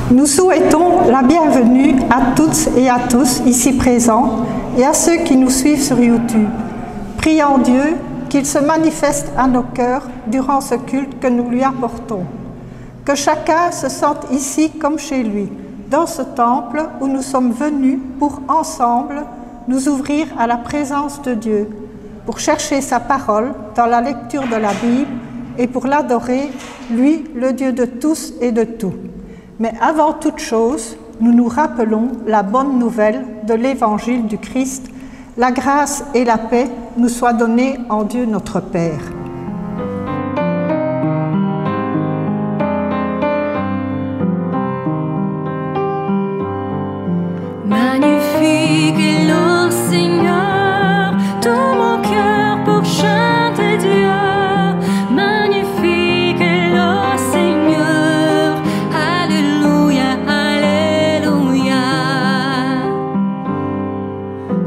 Nous souhaitons la bienvenue à toutes et à tous ici présents et à ceux qui nous suivent sur YouTube. Prions Dieu qu'il se manifeste à nos cœurs durant ce culte que nous lui apportons. Que chacun se sente ici comme chez lui, dans ce temple où nous sommes venus pour ensemble nous ouvrir à la présence de Dieu, pour chercher sa parole dans la lecture de la Bible et pour l'adorer, lui, le Dieu de tous et de tout. Mais avant toute chose, nous nous rappelons la bonne nouvelle de l'Évangile du Christ. La grâce et la paix nous soient données en Dieu notre Père. Magnifique est le Seigneur, tout mon cœur pour chanter Dieu. Magnifique est le Seigneur, alléluia, alléluia.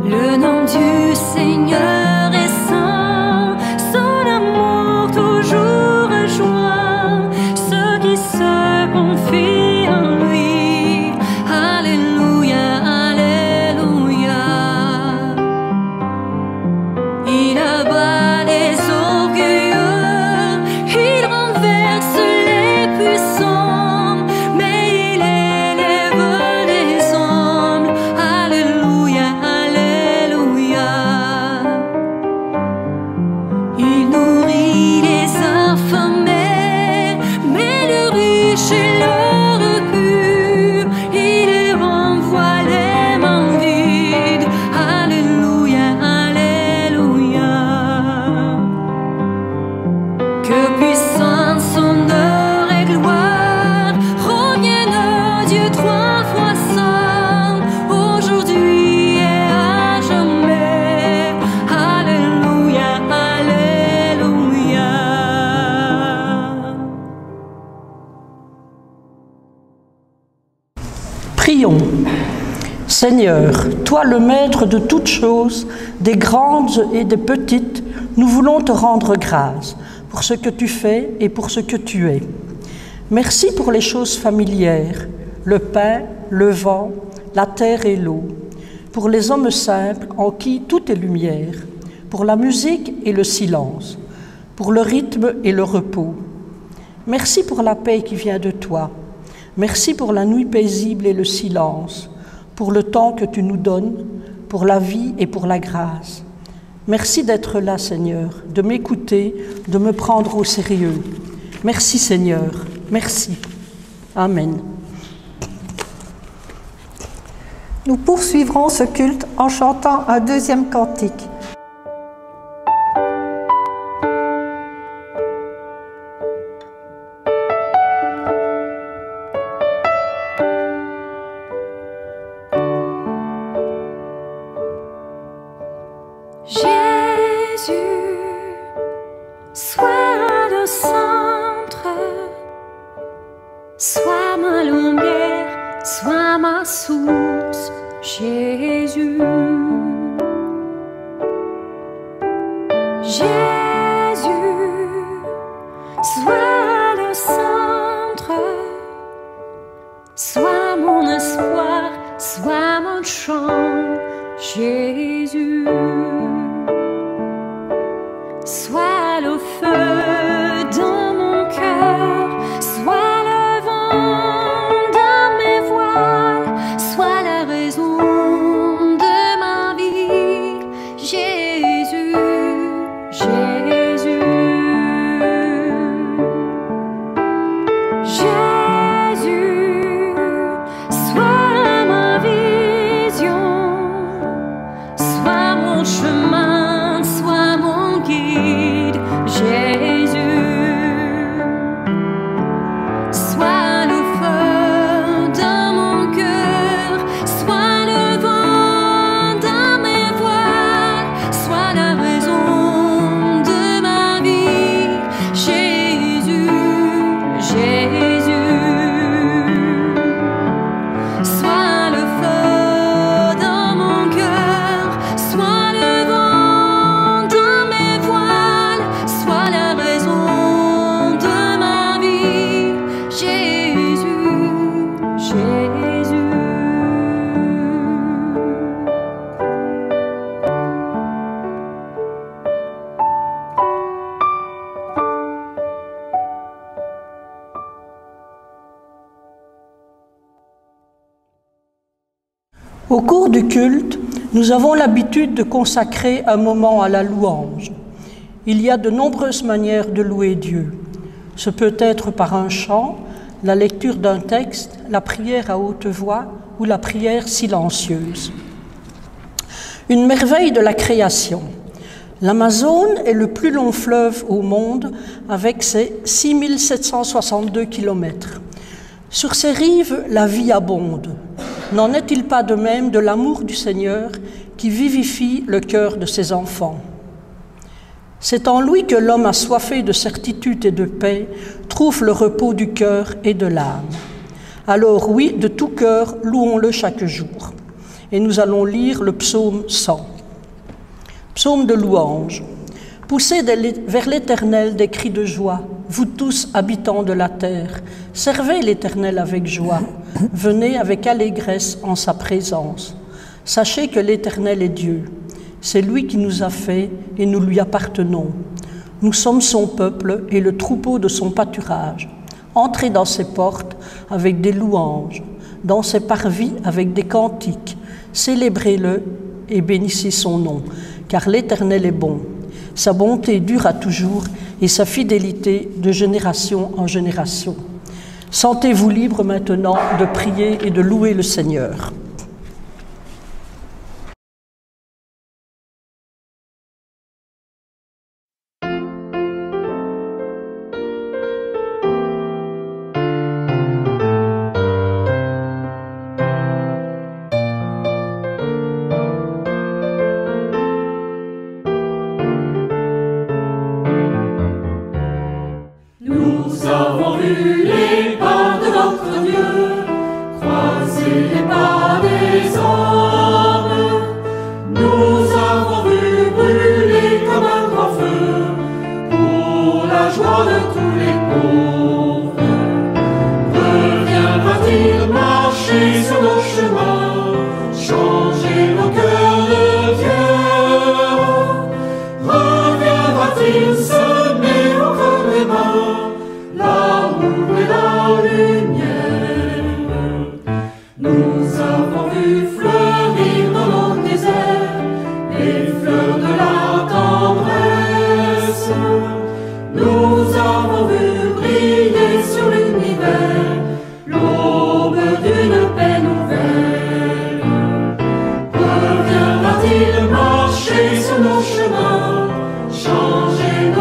Le nom du Seigneur est saint, son amour toujours rejoint ceux qui se confient en lui. Alléluia. Il abat les orgueilleux, il renverse les puissants, mais il élève les humbles. Alléluia, alléluia. Il nourrit les affamés, mais le riche et l'heureux pur, il les renvoie les mains vides. Alléluia. Que puissance, honneur et gloire reviennent à Dieu trois fois saint, aujourd'hui et à jamais. Alléluia, alléluia. Prions. Seigneur, toi le maître de toutes choses, des grandes et des petites, nous voulons te rendre grâce pour ce que tu fais et pour ce que tu es. Merci pour les choses familières, le pain, le vent, la terre et l'eau, pour les hommes simples en qui tout est lumière, pour la musique et le silence, pour le rythme et le repos. Merci pour la paix qui vient de toi. Merci pour la nuit paisible et le silence, pour le temps que tu nous donnes, pour la vie et pour la grâce. Merci d'être là, Seigneur, de m'écouter, de me prendre au sérieux. Merci, Seigneur. Merci. Amen. Nous poursuivrons ce culte en chantant un deuxième cantique. Jésus, sois le centre, sois ma lumière, sois ma source, Jésus. Jésus, sois le centre, sois mon espoir, sois mon chant, Jésus. Sois le feu dans mon cœur, sois le vent dans mes voiles, sois la raison de ma vie, Jésus, Jésus. Jésus, sois ma vision, Au cours du culte, nous avons l'habitude de consacrer un moment à la louange. Il y a de nombreuses manières de louer Dieu. Ce peut être par un chant, la lecture d'un texte, la prière à haute voix ou la prière silencieuse. Une merveille de la création. L'Amazone est le plus long fleuve au monde avec ses 6762 km. Sur ses rives, la vie abonde. N'en est-il pas de même de l'amour du Seigneur qui vivifie le cœur de ses enfants? C'est en lui que l'homme assoiffé de certitude et de paix trouve le repos du cœur et de l'âme. Alors oui, de tout cœur, louons-le chaque jour. Et nous allons lire le psaume 100. Psaume de louange. Poussez vers l'Éternel des cris de joie, vous tous habitants de la terre. Servez l'Éternel avec joie, venez avec allégresse en sa présence. Sachez que l'Éternel est Dieu. C'est lui qui nous a fait et nous lui appartenons. Nous sommes son peuple et le troupeau de son pâturage. Entrez dans ses portes avec des louanges, dans ses parvis avec des cantiques. Célébrez-le et bénissez son nom, car l'Éternel est bon. Sa bonté dure à toujours et sa fidélité de génération en génération. Sentez-vous libre maintenant de prier et de louer le Seigneur. Nous avons vu les pas de notre Dieu, croiser les pas des hommes. Nous avons vu brûler comme un grand feu, pour la joie de tous les pauvres. Reviendra-t-il marcher sur nos chemins, changer nos cœurs de pierre? Reviendra-t-il semer au cœur des mains l'amour et la lumière? Nous avons vu fleurir dans nos déserts les fleurs de la tendresse. Nous avons vu briller sur l'univers l'aube d'une paix nouvelle. Reviendra-t-il marcher sur nos chemins, changer nos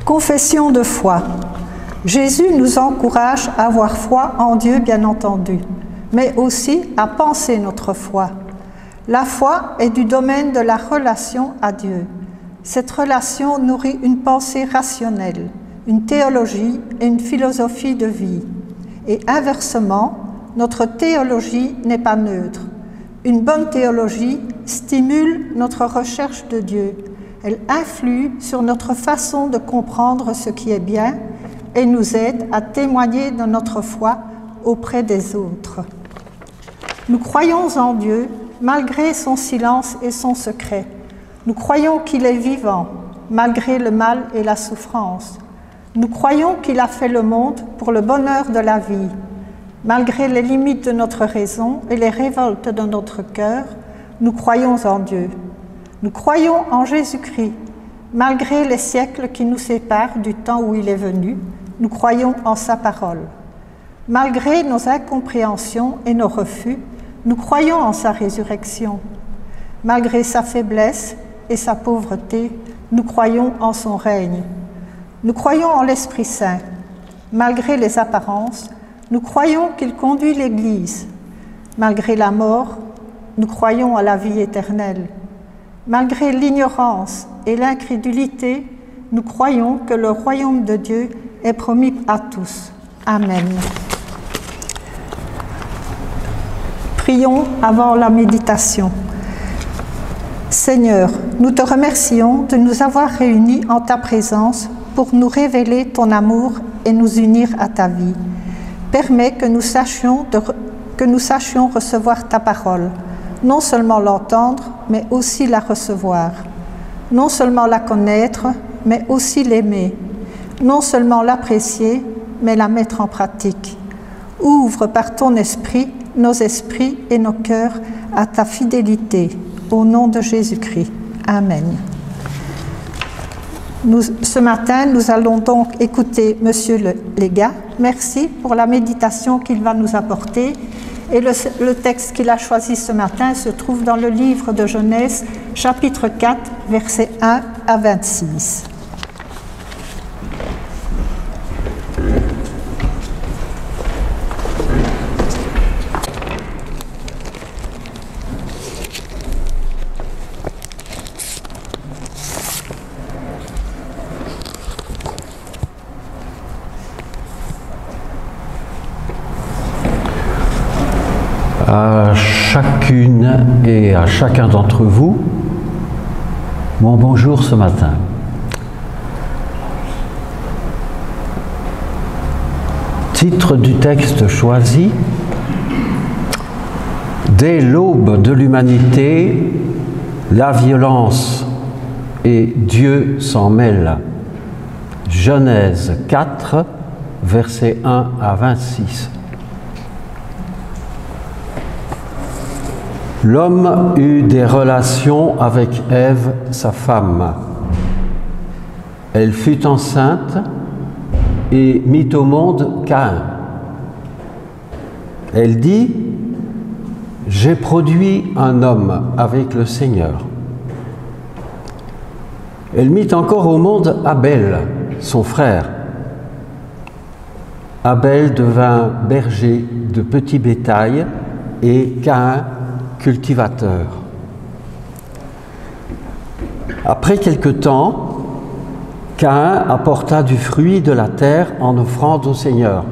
Confession de foi. Jésus nous encourage à avoir foi en Dieu, bien entendu, mais aussi à penser notre foi. La foi est du domaine de la relation à Dieu. Cette relation nourrit une pensée rationnelle, une théologie et une philosophie de vie. Et inversement, notre théologie n'est pas neutre. Une bonne théologie stimule notre recherche de Dieu. Elle influe sur notre façon de comprendre ce qui est bien et nous aide à témoigner de notre foi auprès des autres. Nous croyons en Dieu malgré son silence et son secret. Nous croyons qu'il est vivant, malgré le mal et la souffrance. Nous croyons qu'il a fait le monde pour le bonheur de la vie. Malgré les limites de notre raison et les révoltes de notre cœur, nous croyons en Dieu. Nous croyons en Jésus-Christ. Malgré les siècles qui nous séparent du temps où il est venu, nous croyons en sa parole. Malgré nos incompréhensions et nos refus, nous croyons en sa résurrection. Malgré sa faiblesse et sa pauvreté, nous croyons en son règne. Nous croyons en l'Esprit Saint. Malgré les apparences, nous croyons qu'il conduit l'Église. Malgré la mort, nous croyons à la vie éternelle. Malgré l'ignorance et l'incrédulité, nous croyons que le royaume de Dieu est promis à tous. Amen. Prions avant la méditation. Seigneur, nous te remercions de nous avoir réunis en ta présence pour nous révéler ton amour et nous unir à ta vie. Permets que nous sachions recevoir ta parole, non seulement l'entendre, mais aussi la recevoir. Non seulement la connaître, mais aussi l'aimer. Non seulement l'apprécier, mais la mettre en pratique. Ouvre par ton esprit nos esprits et nos cœurs à ta fidélité. Au nom de Jésus-Christ. Amen. Ce matin, nous allons donc écouter Monsieur le légat. Merci pour la méditation qu'il va nous apporter. Et le texte qu'il a choisi ce matin se trouve dans le livre de Genèse, chapitre 4, versets 1 à 26. À chacune et à chacun d'entre vous, mon bonjour ce matin. Titre du texte choisi: dès l'aube de l'humanité, la violence et Dieu s'en mêle. Genèse 4, versets 1 à 26. L'homme eut des relations avec Ève, sa femme. Elle fut enceinte et mit au monde Caïn. Elle dit: « J'ai produit un homme avec le Seigneur. » Elle mit encore au monde Abel, son frère. Abel devint berger de petit bétail et Caïn cultivateur. Après quelque temps, Caïn apporta du fruit de la terre en offrande au Seigneur.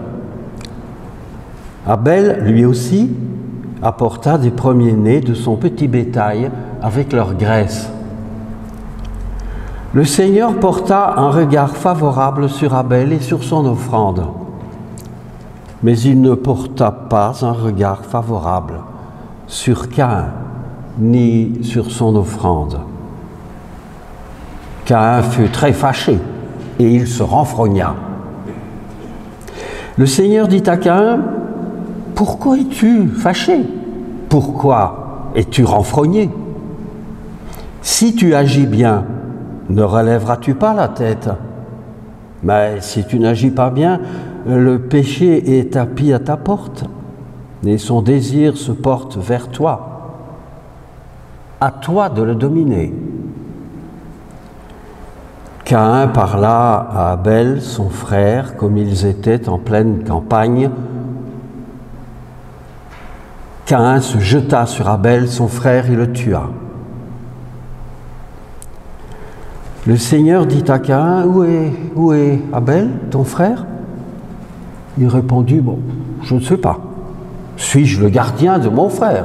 Abel, lui aussi, apporta des premiers-nés de son petit bétail avec leur graisse. Le Seigneur porta un regard favorable sur Abel et sur son offrande, mais il ne porta pas un regard favorable sur Caïn, ni sur son offrande. Caïn fut très fâché, et il se renfrogna. Le Seigneur dit à Caïn: « Pourquoi es-tu fâché? Pourquoi es-tu renfrogné? Si tu agis bien, ne relèveras-tu pas la tête? Mais si tu n'agis pas bien, le péché est tapi à ta porte, et son désir se porte vers toi. À toi de le dominer. » Caïn parla à Abel, son frère, comme ils étaient en pleine campagne. Caïn se jeta sur Abel, son frère, et le tua. Le Seigneur dit à Caïn, où est Abel, ton frère? Il répondit, bon, je ne sais pas. Suis-je le gardien de mon frère?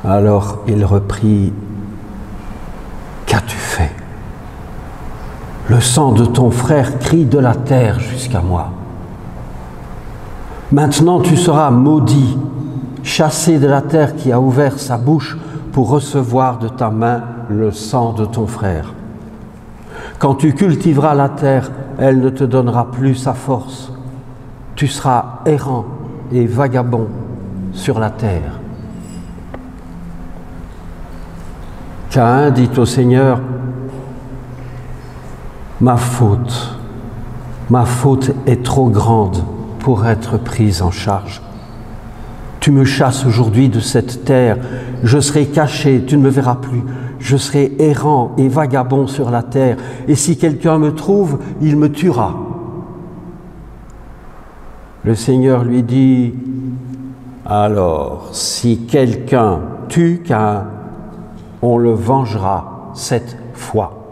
Alors il reprit, qu'as-tu fait? Le sang de ton frère crie de la terre jusqu'à moi. Maintenant tu seras maudit, chassé de la terre qui a ouvert sa bouche pour recevoir de ta main le sang de ton frère. Quand tu cultiveras la terre, elle ne te donnera plus sa force. Tu seras errant et vagabond sur la terre. Caïn dit au Seigneur, ma faute est trop grande pour être prise en charge. Tu me chasses aujourd'hui de cette terre, je serai caché, tu ne me verras plus. Je serai errant et vagabond sur la terre, et si quelqu'un me trouve, il me tuera. Le Seigneur lui dit, alors, si quelqu'un tue Caïn, on le vengera 7 fois.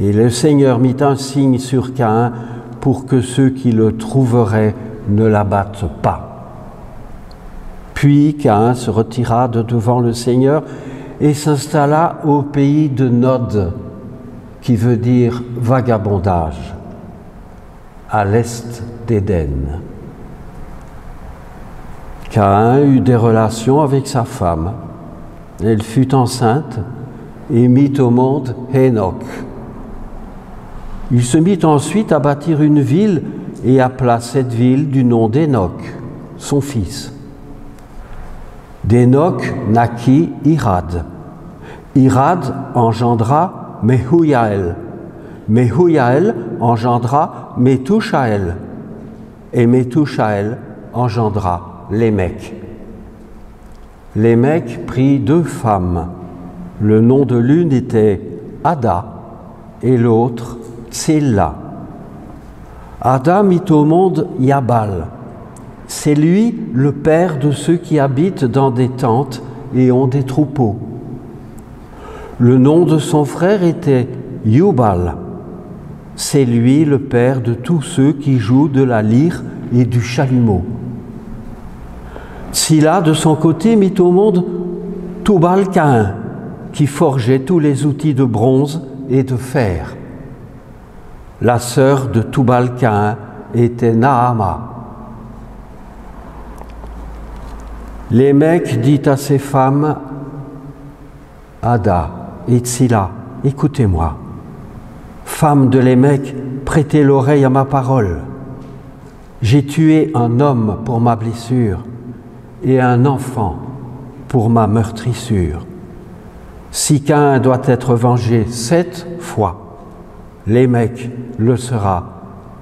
Et le Seigneur mit un signe sur Caïn pour que ceux qui le trouveraient ne l'abattent pas. Puis Caïn se retira de devant le Seigneur et s'installa au pays de Nod, qui veut dire vagabondage, à l'est d'Éden. Caïn eut des relations avec sa femme. Elle fut enceinte et mit au monde Hénoch. Il se mit ensuite à bâtir une ville et appela cette ville du nom d'Hénoch, son fils. D'Hénoch naquit Irad. Irad engendra Mehujaël. Mehujaël engendra Methushaël. Et Methushaël engendra Lémec. Lémec prit 2 femmes. Le nom de l'une était Ada et l'autre Tsilla. Ada mit au monde Yabal. C'est lui le père de ceux qui habitent dans des tentes et ont des troupeaux. Le nom de son frère était Yubal. C'est lui le père de tous ceux qui jouent de la lyre et du chalumeau. Tsilla, de son côté, mit au monde Tubal-Caïn, qui forgeait tous les outils de bronze et de fer. La sœur de Tubal-Caïn était Naama. Lémec dit à ses femmes, Ada et Tsilla, écoutez-moi. Femmes de Lémec, prêtez l'oreille à ma parole. J'ai tué un homme pour ma blessure et un enfant pour ma meurtrissure. Si Caïn doit être vengé 7 fois, Lémec le sera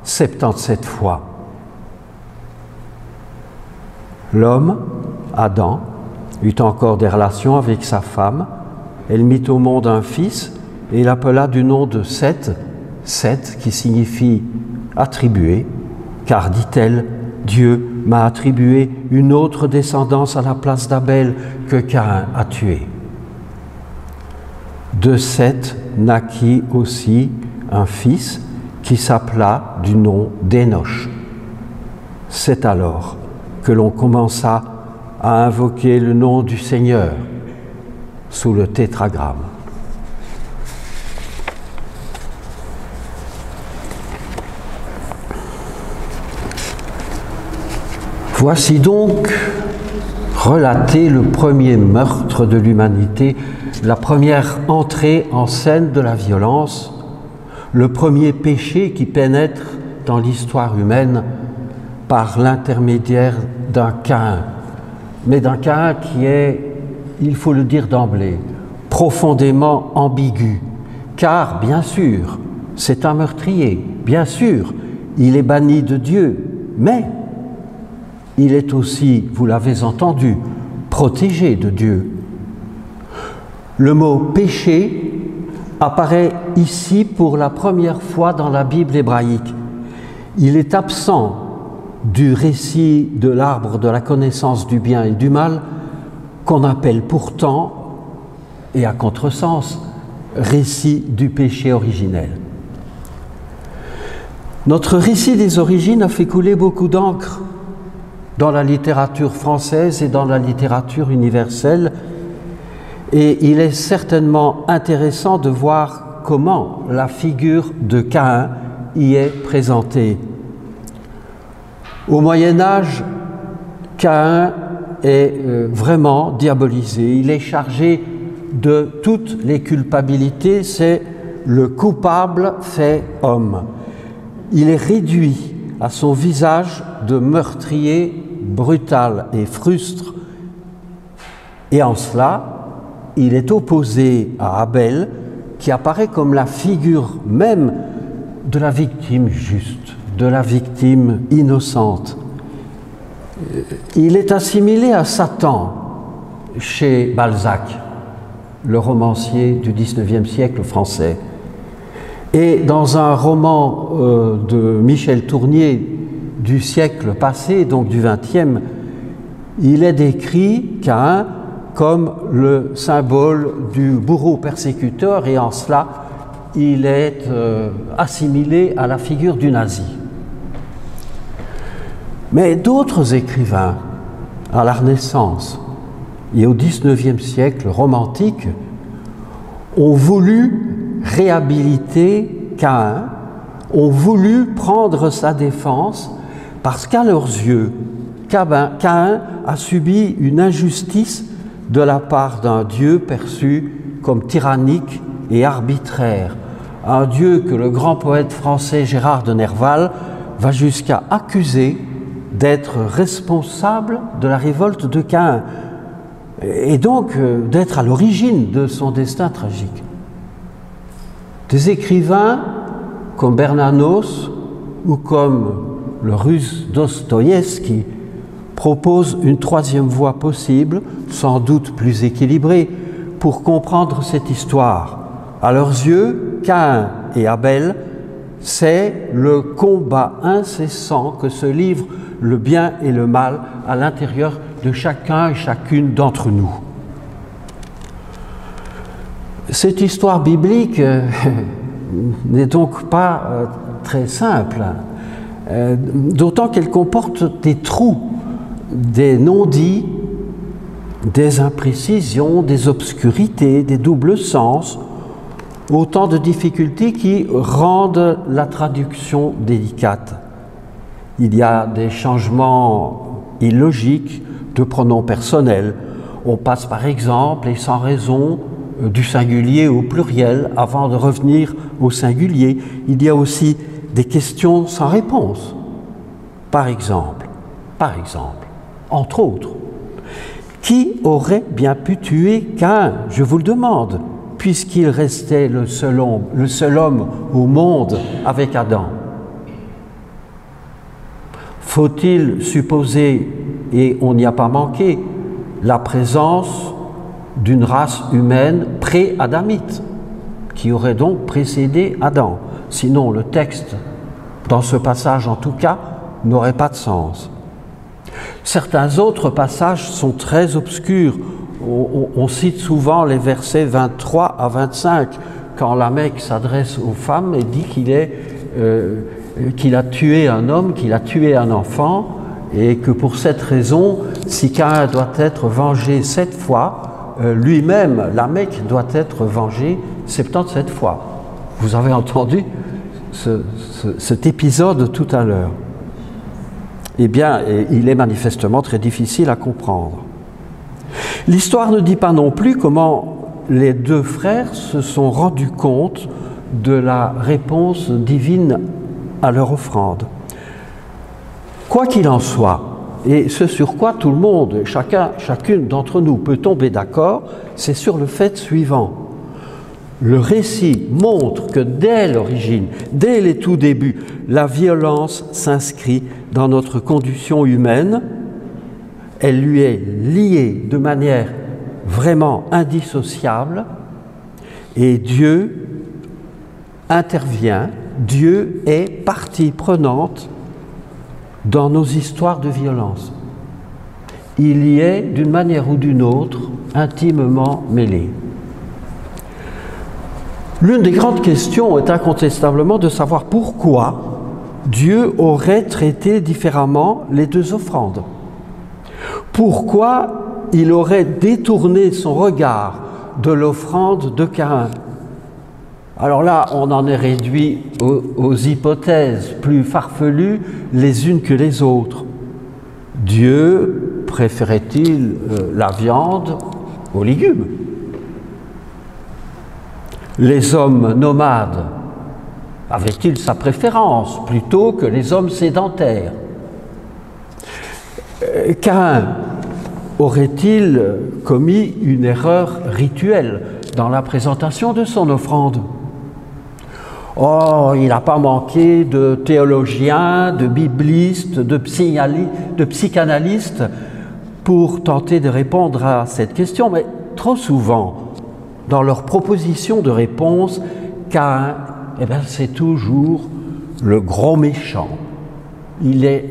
77 fois. L'homme, Adam, eut encore des relations avec sa femme. Elle mit au monde un fils et l'appela du nom de Seth, Seth qui signifie attribué, car, dit-elle, Dieu m'a attribué une autre descendance à la place d'Abel que Caïn a tué. De Seth naquit aussi un fils qui s'appela du nom d'Énoch. C'est alors que l'on commença à invoquer le nom du Seigneur sous le tétragramme. Voici donc relaté le premier meurtre de l'humanité, la première entrée en scène de la violence, le premier péché qui pénètre dans l'histoire humaine par l'intermédiaire d'un Caïn, mais d'un Caïn qui est, il faut le dire d'emblée, profondément ambigu, car, bien sûr, c'est un meurtrier, bien sûr, il est banni de Dieu, mais il est aussi, vous l'avez entendu, protégé de Dieu. Le mot péché apparaît ici pour la première fois dans la Bible hébraïque. Il est absent du récit de l'arbre de la connaissance du bien et du mal, qu'on appelle pourtant, et à contresens, récit du péché originel. Notre récit des origines a fait couler beaucoup d'encre dans la littérature française et dans la littérature universelle, et il est certainement intéressant de voir comment la figure de Caïn y est présentée. Au Moyen-Âge, Caïn est vraiment diabolisé. Il est chargé de toutes les culpabilités, c'est le coupable fait homme. Il est réduit à son visage de meurtrier brutal et frustre, et en cela, il est opposé à Abel, qui apparaît comme la figure même de la victime juste, de la victime innocente. Il est assimilé à Satan chez Balzac, le romancier du XIXe siècle français. Et dans un roman de Michel Tournier du siècle passé, donc du XXe, il est décrit Caïn comme le symbole du bourreau persécuteur, et en cela, il est assimilé à la figure du nazi. Mais d'autres écrivains, à la Renaissance et au XIXe siècle romantique, ont voulu réhabiliter Caïn, ont voulu prendre sa défense, parce qu'à leurs yeux, Caïn a subi une injustice de la part d'un Dieu perçu comme tyrannique et arbitraire, un Dieu que le grand poète français Gérard de Nerval va jusqu'à accuser d'être responsable de la révolte de Caïn, et donc d'être à l'origine de son destin tragique. Des écrivains comme Bernanos ou comme le russe Dostoïevski proposent une troisième voie possible, sans doute plus équilibrée, pour comprendre cette histoire. À leurs yeux, Caïn et Abel, c'est le combat incessant que se livrent le bien et le mal à l'intérieur de chacun et chacune d'entre nous. Cette histoire biblique n'est donc pas très simple, d'autant qu'elle comporte des trous, des non-dits, des imprécisions, des obscurités, des doubles sens, autant de difficultés qui rendent la traduction délicate. Il y a des changements illogiques de pronoms personnels. On passe par exemple et sans raison du singulier au pluriel avant de revenir au singulier. Il y a aussi des questions sans réponse. Par exemple, entre autres, qui aurait bien pu tuer Caïn, je vous le demande, puisqu'il restait le seul homme au monde avec Adam? Faut-il supposer, et on n'y a pas manqué, la présence d'une race humaine pré-adamite, qui aurait donc précédé Adam? Sinon, le texte, dans ce passage en tout cas, n'aurait pas de sens. Certains autres passages sont très obscurs. On cite souvent les versets 23 à 25, quand la Mecque s'adresse aux femmes et dit qu'il a tué un homme, qu'il a tué un enfant, et que pour cette raison, si Caïn doit être vengé 7 fois, lui-même, la Mecque, doit être vengé 77 fois. Vous avez entendu cet épisode tout à l'heure. Eh bien, il est manifestement très difficile à comprendre. L'histoire ne dit pas non plus comment les deux frères se sont rendus compte de la réponse divine à leur offrande. Quoi qu'il en soit, et ce sur quoi tout le monde, chacune d'entre nous peut tomber d'accord, c'est sur le fait suivant. Le récit montre que dès l'origine, dès les tout débuts, la violence s'inscrit dans notre condition humaine. Elle lui est liée de manière vraiment indissociables et Dieu intervient, Dieu est partie prenante dans nos histoires de violence. Il y est, d'une manière ou d'une autre, intimement mêlé. L'une des grandes questions est incontestablement de savoir pourquoi Dieu aurait traité différemment les deux offrandes. Pourquoi il aurait détourné son regard de l'offrande de Caïn. Alors là, on en est réduit aux hypothèses plus farfelues les unes que les autres. Dieu préférait-il la viande aux légumes? Les hommes nomades avaient-ils sa préférence plutôt que les hommes sédentaires? Caïn aurait-il commis une erreur rituelle dans la présentation de son offrande? Oh, il n'a pas manqué de théologiens, de biblistes, de psychanalystes pour tenter de répondre à cette question, mais trop souvent, dans leurs propositions de réponse, Caïn, eh bien, c'est toujours le gros méchant. Il est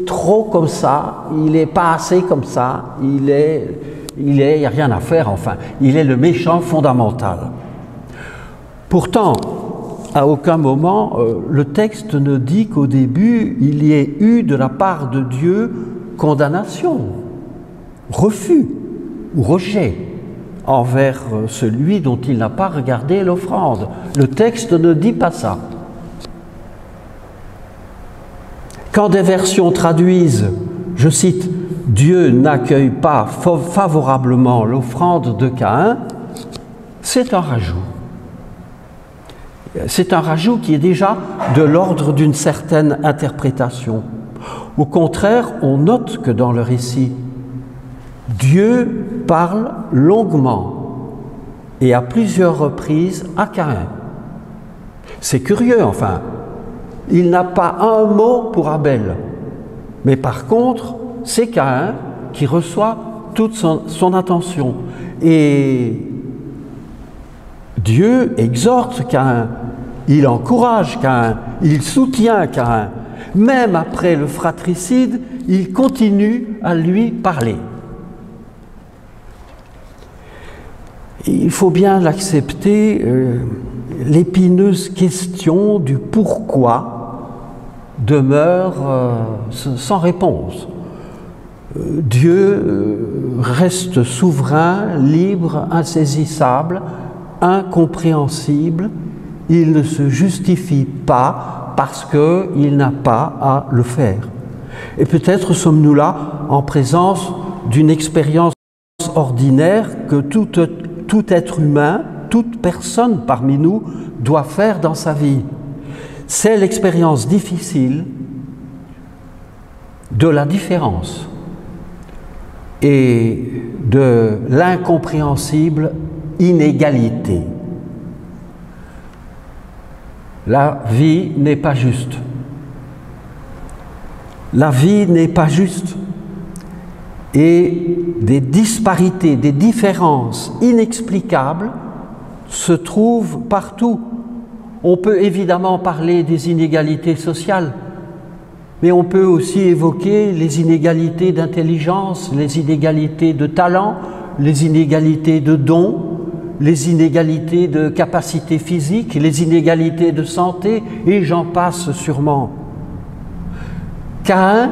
trop comme ça, il n'est pas assez comme ça, il n'y a rien à faire, enfin. Il est le méchant fondamental. Pourtant, à aucun moment, le texte ne dit qu'au début, il y ait eu de la part de Dieu condamnation, refus ou rejet envers celui dont il n'a pas regardé l'offrande. Le texte ne dit pas ça. Quand des versions traduisent, je cite, « Dieu n'accueille pas favorablement l'offrande de Caïn », c'est un rajout. C'est un rajout qui est déjà de l'ordre d'une certaine interprétation. Au contraire, on note que dans le récit, Dieu parle longuement et à plusieurs reprises à Caïn. C'est curieux, enfin. Il n'a pas un mot pour Abel. Mais par contre, c'est Caïn qui reçoit toute son attention. Et Dieu exhorte Caïn, il encourage Caïn, il soutient Caïn. Même après le fratricide, il continue à lui parler. Il faut bien l'accepter, l'épineuse question du pourquoi demeure sans réponse. Dieu reste souverain, libre, insaisissable, incompréhensible. Il ne se justifie pas parce qu'il n'a pas à le faire. Et peut-être sommes-nous là en présence d'une expérience ordinaire que tout être humain, toute personne parmi nous doit faire dans sa vie. C'est l'expérience difficile de la différence et de l'incompréhensible inégalité. La vie n'est pas juste. La vie n'est pas juste. Et des disparités, des différences inexplicables se trouvent partout. On peut évidemment parler des inégalités sociales, mais on peut aussi évoquer les inégalités d'intelligence, les inégalités de talent, les inégalités de dons, les inégalités de capacité physique, les inégalités de santé, et j'en passe sûrement. Caïn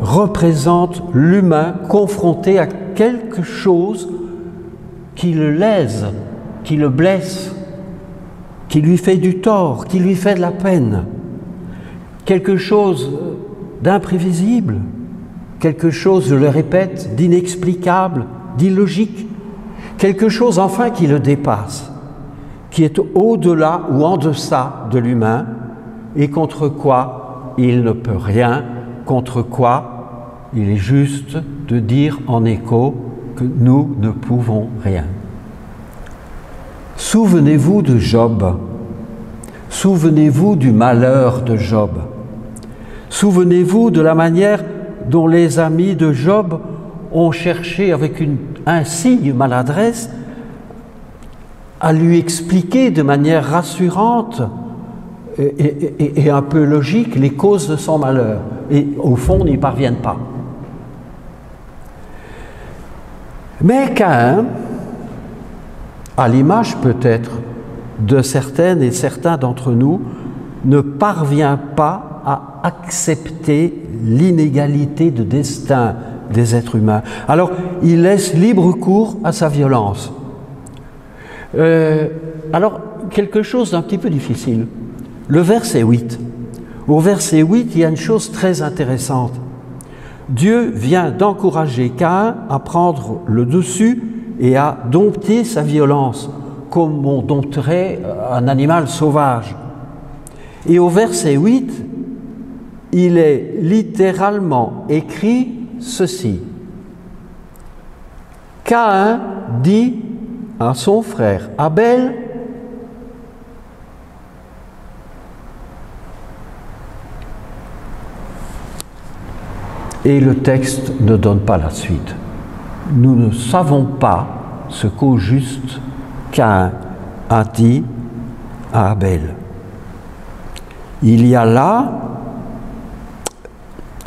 représente l'humain confronté à quelque chose qui le lèse, qui le blesse, qui lui fait du tort, qui lui fait de la peine. Quelque chose d'imprévisible, quelque chose, je le répète, d'inexplicable, d'illogique, quelque chose enfin qui le dépasse, qui est au-delà ou en deçà de l'humain et contre quoi il ne peut rien, contre quoi il est juste de dire en écho que nous ne pouvons rien. Souvenez-vous de Job, souvenez-vous du malheur de Job, souvenez-vous de la manière dont les amis de Job ont cherché avec un signe maladresse à lui expliquer de manière rassurante et un peu logique les causes de son malheur. Et au fond, n'y parviennent pas. Mais Caïn, à l'image peut-être de certaines et certains d'entre nous, ne parvient pas à accepter l'inégalité de destin des êtres humains. Alors, il laisse libre cours à sa violence. Alors, quelque chose d'un petit peu difficile. Le verset 8. Au verset 8, il y a une chose très intéressante. Dieu vient d'encourager Caïn à prendre le dessus et à dompter sa violence, comme on dompterait un animal sauvage. Et au verset 8, il est littéralement écrit ceci. Caïn dit à son frère Abel, et le texte ne donne pas la suite. Nous ne savons pas ce qu'au juste Caïn a dit à Abel. Il y a là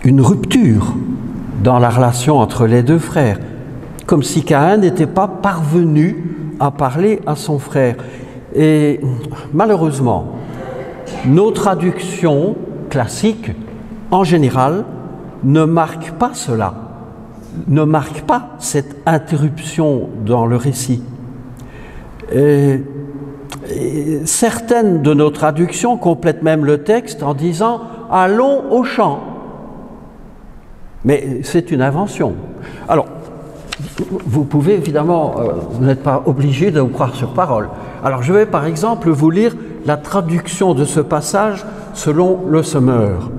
une rupture dans la relation entre les deux frères, comme si Caïn n'était pas parvenu à parler à son frère. Et malheureusement, nos traductions classiques, en général, ne marquent pas cela, ne marquent pas cette interruption dans le récit. Et certaines de nos traductions complètent même le texte en disant « allons au champ ». Mais c'est une invention. Alors, vous pouvez évidemment, vous n'êtes pas obligé de vous croire sur parole. Alors je vais par exemple vous lire la traduction de ce passage selon le Semeur.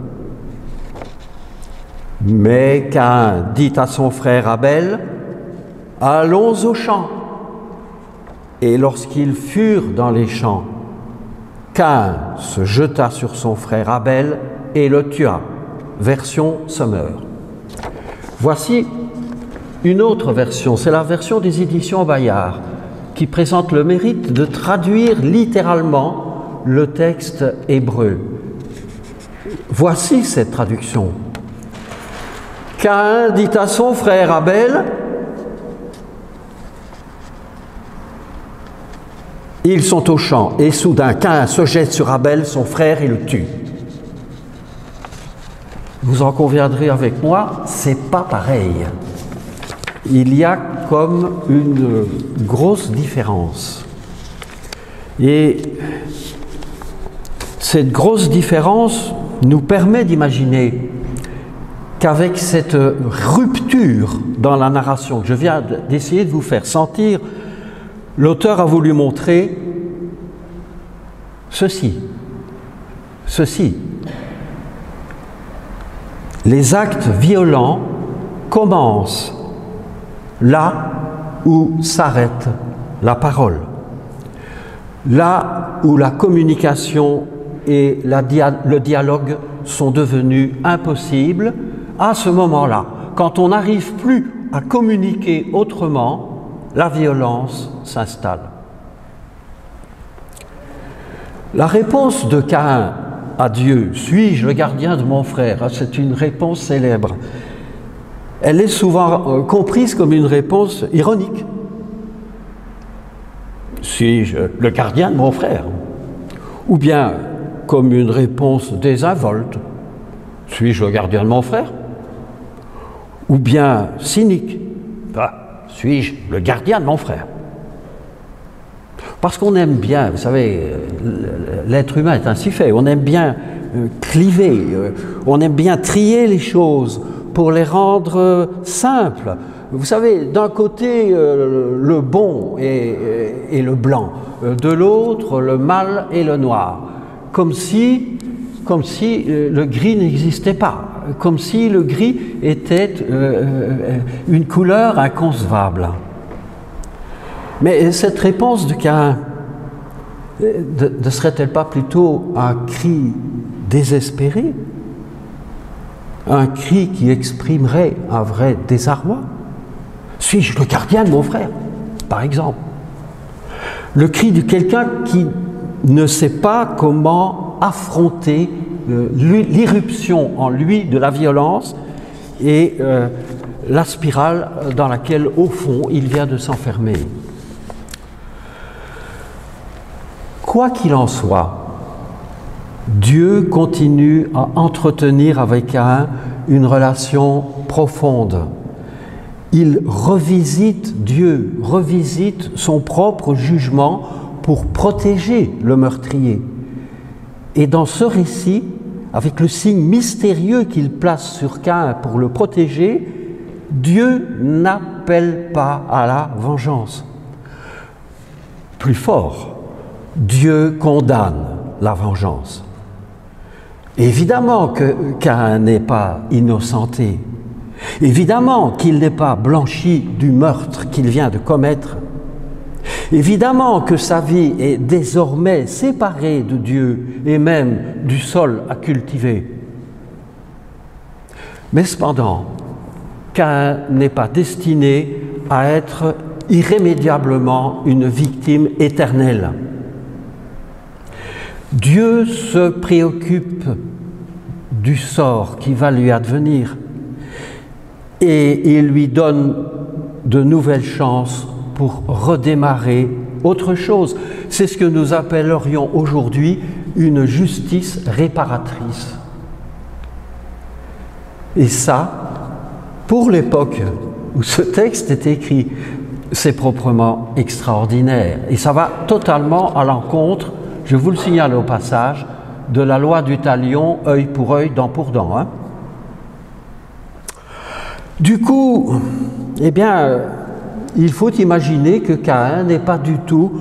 Mais Caïn dit à son frère Abel, « Allons au champ ». Et lorsqu'ils furent dans les champs, Caïn se jeta sur son frère Abel et le tua. Version Semeur. Voici une autre version, c'est la version des éditions Bayard, qui présente le mérite de traduire littéralement le texte hébreu. Voici cette traduction. Caïn dit à son frère Abel, ils sont au champ, et soudain Caïn se jette sur Abel, son frère, et le tue. Vous en conviendrez avec moi, c'est pas pareil. Il y a comme une grosse différence. Et cette grosse différence nous permet d'imaginer qu'avec cette rupture dans la narration que je viens d'essayer de vous faire sentir, l'auteur a voulu montrer ceci. Les actes violents commencent là où s'arrête la parole, là où la communication et le dialogue sont devenus impossibles. À ce moment-là, quand on n'arrive plus à communiquer autrement, la violence s'installe. La réponse de Caïn à Dieu, « Suis-je le gardien de mon frère ?» c'est une réponse célèbre. Elle est souvent comprise comme une réponse ironique. « Suis-je le gardien de mon frère ?» Ou bien comme une réponse désinvolte. « Suis-je le gardien de mon frère ?» Ou bien cynique. « Suis-je le gardien de mon frère ?» Parce qu'on aime bien, vous savez, l'être humain est ainsi fait, on aime bien cliver, on aime bien trier les choses pour les rendre simples. Vous savez, d'un côté, le bon et le blanc, de l'autre, le mal et le noir, comme si le gris n'existait pas, comme si le gris était une couleur inconcevable. Mais cette réponse de Caïn ne serait-elle pas plutôt un cri désespéré? Un cri qui exprimerait un vrai désarroi? Suis-je le gardien de mon frère, par exemple? Le cri de quelqu'un qui ne sait pas comment affronter l'irruption en lui de la violence et la spirale dans laquelle, au fond, il vient de s'enfermer. Quoi qu'il en soit, Dieu continue à entretenir avec Caïn une relation profonde. Il revisite, Dieu revisite son propre jugement pour protéger le meurtrier. Et dans ce récit, avec le signe mystérieux qu'il place sur Caïn pour le protéger, Dieu n'appelle pas à la vengeance. Plus fort, Dieu condamne la vengeance. Évidemment que Caïn n'est pas innocenté. Évidemment qu'il n'est pas blanchi du meurtre qu'il vient de commettre. Évidemment que sa vie est désormais séparée de Dieu et même du sol à cultiver. Mais cependant, Caïn n'est pas destiné à être irrémédiablement une victime éternelle. Dieu se préoccupe du sort qui va lui advenir et il lui donne de nouvelles chances pour redémarrer autre chose. C'est ce que nous appellerions aujourd'hui une justice réparatrice. Et ça, pour l'époque où ce texte est écrit, c'est proprement extraordinaire. Et ça va totalement à l'encontre, je vous le signale au passage, de la loi du talion, œil pour œil, dent pour dent. Hein. Du coup, eh bien, il faut imaginer que Caïn n'est pas du tout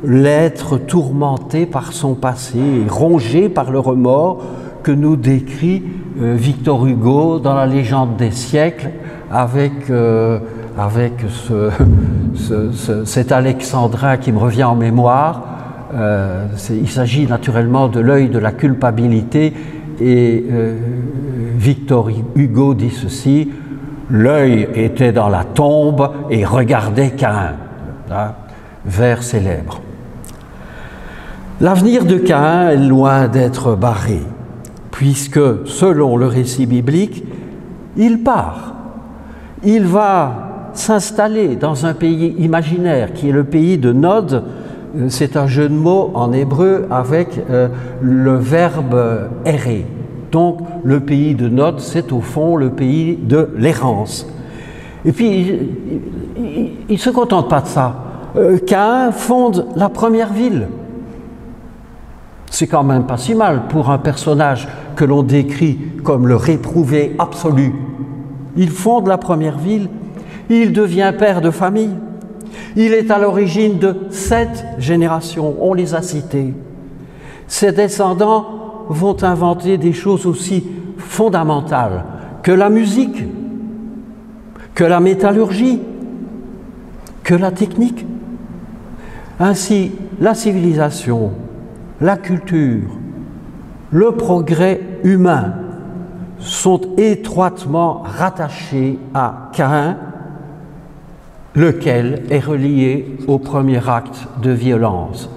l'être tourmenté par son passé, rongé par le remords que nous décrit Victor Hugo dans La Légende des siècles, avec cet alexandrin qui me revient en mémoire. Il s'agit naturellement de l'œil de la culpabilité et Victor Hugo dit ceci: l'œil était dans la tombe et regardait Caïn. Vers célèbre. L'avenir de Caïn est loin d'être barré, puisque, selon le récit biblique, il part. Il va s'installer dans un pays imaginaire qui est le pays de Nod. C'est un jeu de mots en hébreu avec le verbe errer. Donc le pays de Nod, c'est au fond le pays de l'errance. Et puis, il ne se contente pas de ça. Caïn fonde la première ville. C'est quand même pas si mal pour un personnage que l'on décrit comme le réprouvé absolu. Il fonde la première ville, il devient père de famille. Il est à l'origine de 7 générations, on les a citées. Ses descendants vont inventer des choses aussi fondamentales que la musique, que la métallurgie, que la technique. Ainsi, la civilisation, la culture, le progrès humain sont étroitement rattachés à Caïn, lequel est relié au premier acte de violence.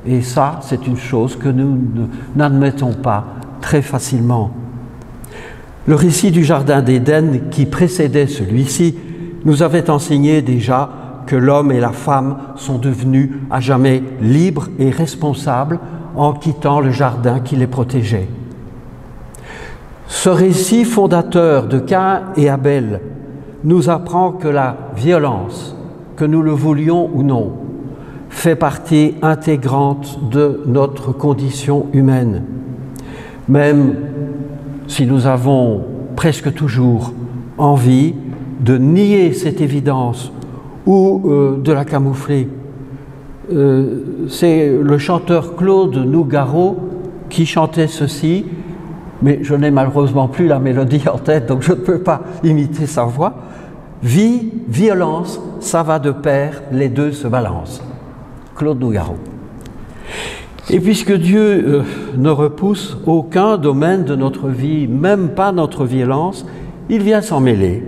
Et ça, c'est une chose que nous n'admettons pas très facilement. Le récit du Jardin d'Éden qui précédait celui-ci nous avait enseigné déjà que l'homme et la femme sont devenus à jamais libres et responsables en quittant le jardin qui les protégeait. Ce récit fondateur de Caïn et Abel nous apprend que la violence, que nous le voulions ou non, fait partie intégrante de notre condition humaine. Même si nous avons presque toujours envie de nier cette évidence ou de la camoufler. C'est le chanteur Claude Nougaro qui chantait ceci, mais je n'ai malheureusement plus la mélodie en tête, donc je ne peux pas imiter sa voix. Vie, violence, ça va de pair, les deux se balancent. Claude Nougaro. Et puisque Dieu ne repousse aucun domaine de notre vie, même pas notre violence, il vient s'en mêler.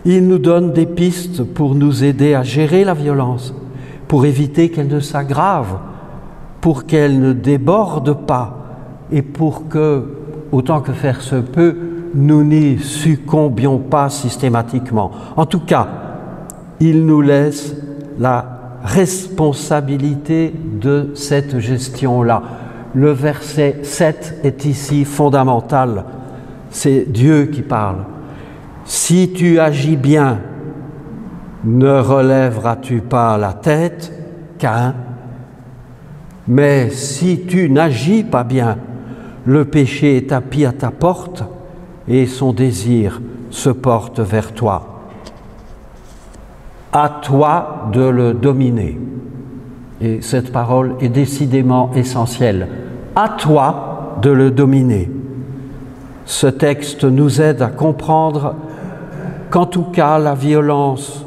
Il nous donne des pistes pour nous aider à gérer la violence, pour éviter qu'elle ne s'aggrave, pour qu'elle ne déborde pas et pour que, autant que faire se peut, nous n'y succombions pas systématiquement. En tout cas, il nous laisse la responsabilité de cette gestion-là. Le verset 7 est ici fondamental. C'est Dieu qui parle. Si tu agis bien, ne relèveras-tu pas la tête, Caïn? Mais si tu n'agis pas bien, le péché est tapis à ta porte et son désir se porte vers toi. À toi de le dominer. Et cette parole est décidément essentielle. À toi de le dominer. Ce texte nous aide à comprendre qu'en tout cas, la violence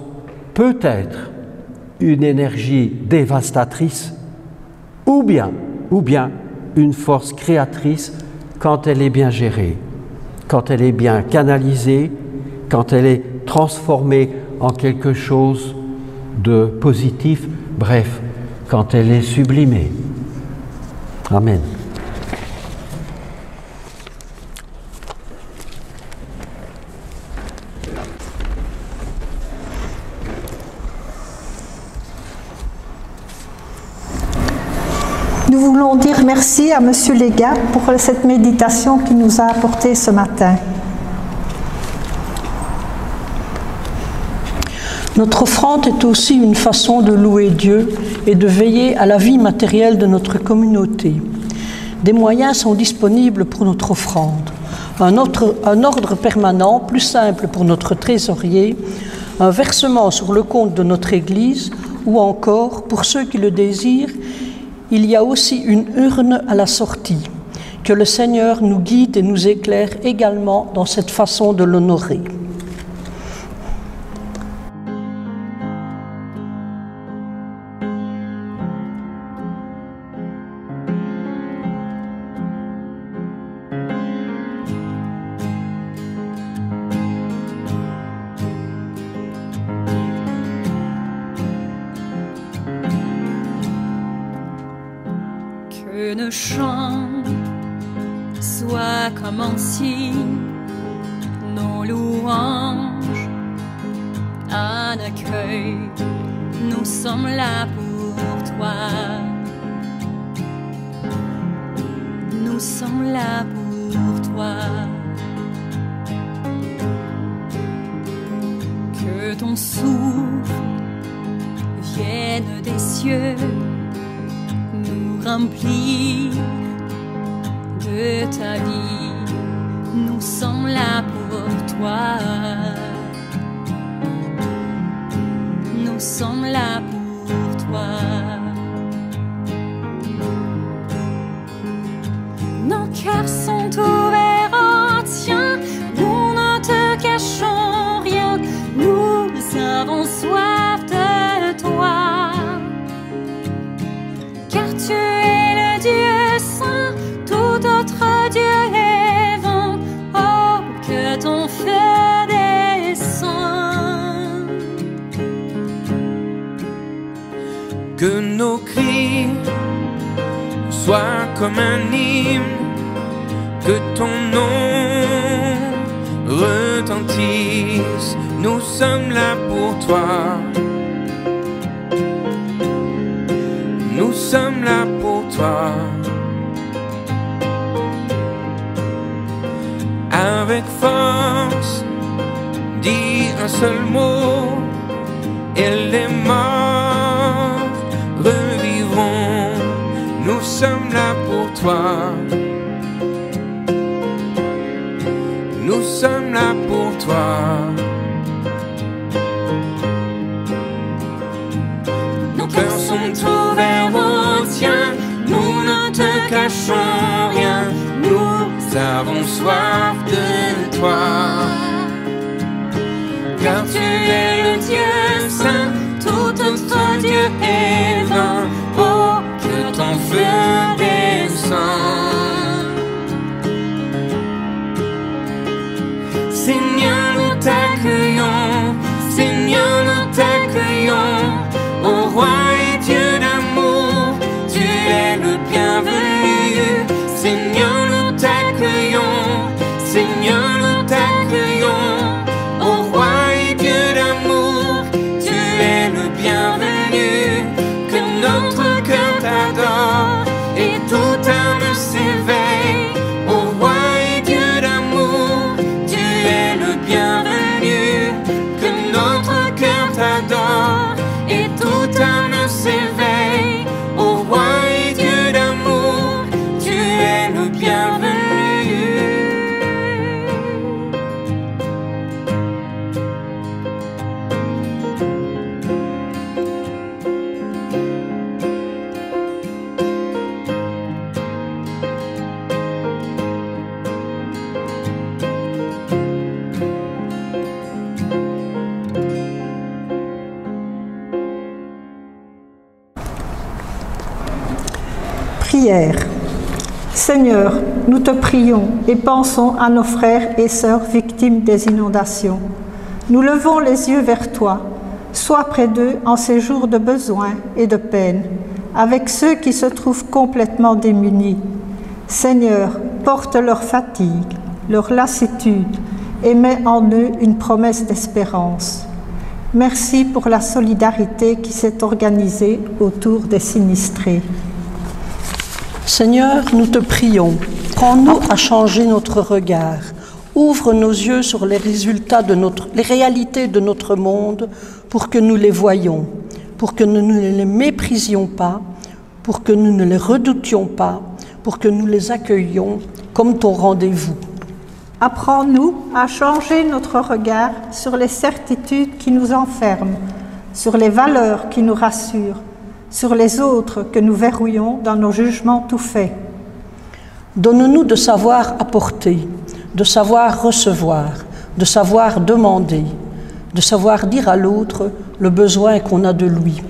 peut être une énergie dévastatrice ou bien une force créatrice quand elle est bien gérée, quand elle est bien canalisée, quand elle est transformée en quelque chose de positif, bref, quand elle est sublimée. Amen. Nous voulons dire merci à Monsieur Légat pour cette méditation qu'il nous a apportée ce matin. Notre offrande est aussi une façon de louer Dieu et de veiller à la vie matérielle de notre communauté. Des moyens sont disponibles pour notre offrande. Un ordre permanent, plus simple pour notre trésorier, un versement sur le compte de notre Église ou encore, pour ceux qui le désirent, il y a aussi une urne à la sortie. Que le Seigneur nous guide et nous éclaire également dans cette façon de l'honorer. Que nos chants soient comme un signe, nos louanges, un accueil. Nous sommes là pour toi. Nous sommes là pour toi. Que ton souffle vienne des cieux, remplir de ta vie. Nous sommes là pour toi. Nous sommes là pour toi. Nos cœurs sont ouverts en tien. Nous ne te cachons rien. Nous avons soif de toi. Car tu es le Dieu saint, tout autre Dieu est vain. Oh, que ton feu descend. Que nos cris soient comme un hymne, que ton nom retentisse. Nous sommes là pour toi. Nous sommes là pour toi. Avec force, dis un seul mot et les morts revivront. Nous sommes là pour toi. Nous sommes là pour toi. Nos cœurs sont ouverts au tien, nous ne te cachons rien, nous avons soif de toi. Car tu es le Dieu saint, tout autre Dieu est vain. Oh, que ton feu descend. Seigneur, nous t'accueillons, Prière. Seigneur, nous te prions et pensons à nos frères et sœurs victimes des inondations. Nous levons les yeux vers toi. Sois près d'eux en ces jours de besoin et de peine, avec ceux qui se trouvent complètement démunis. Seigneur, porte leur fatigue, leur lassitude et mets en eux une promesse d'espérance. Merci pour la solidarité qui s'est organisée autour des sinistrés. Seigneur, nous te prions, prends-nous à changer notre regard. Ouvre nos yeux sur les résultats les réalités de notre monde pour que nous les voyions, pour que nous ne les méprisions pas, pour que nous ne les redoutions pas, pour que nous les accueillions comme ton rendez-vous. Apprends-nous à changer notre regard sur les certitudes qui nous enferment, sur les valeurs qui nous rassurent, sur les autres que nous verrouillons dans nos jugements tout faits. Donne-nous de savoir apporter, de savoir recevoir, de savoir demander, de savoir dire à l'autre le besoin qu'on a de lui.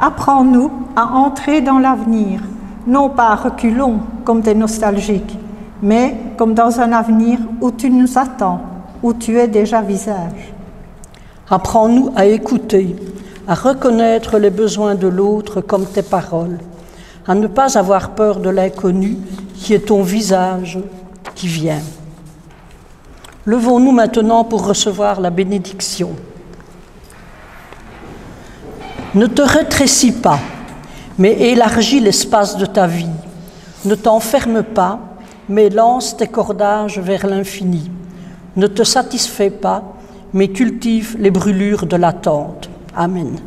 Apprends-nous à entrer dans l'avenir, non pas à reculons comme des nostalgiques, mais comme dans un avenir où tu nous attends, où tu es déjà visage. Apprends-nous à écouter, à reconnaître les besoins de l'autre comme tes paroles, à ne pas avoir peur de l'inconnu qui est ton visage qui vient. Levons-nous maintenant pour recevoir la bénédiction. Ne te rétrécis pas, mais élargis l'espace de ta vie. Ne t'enferme pas, mais lance tes cordages vers l'infini. Ne te satisfais pas, mais cultive les brûlures de l'attente. Amen.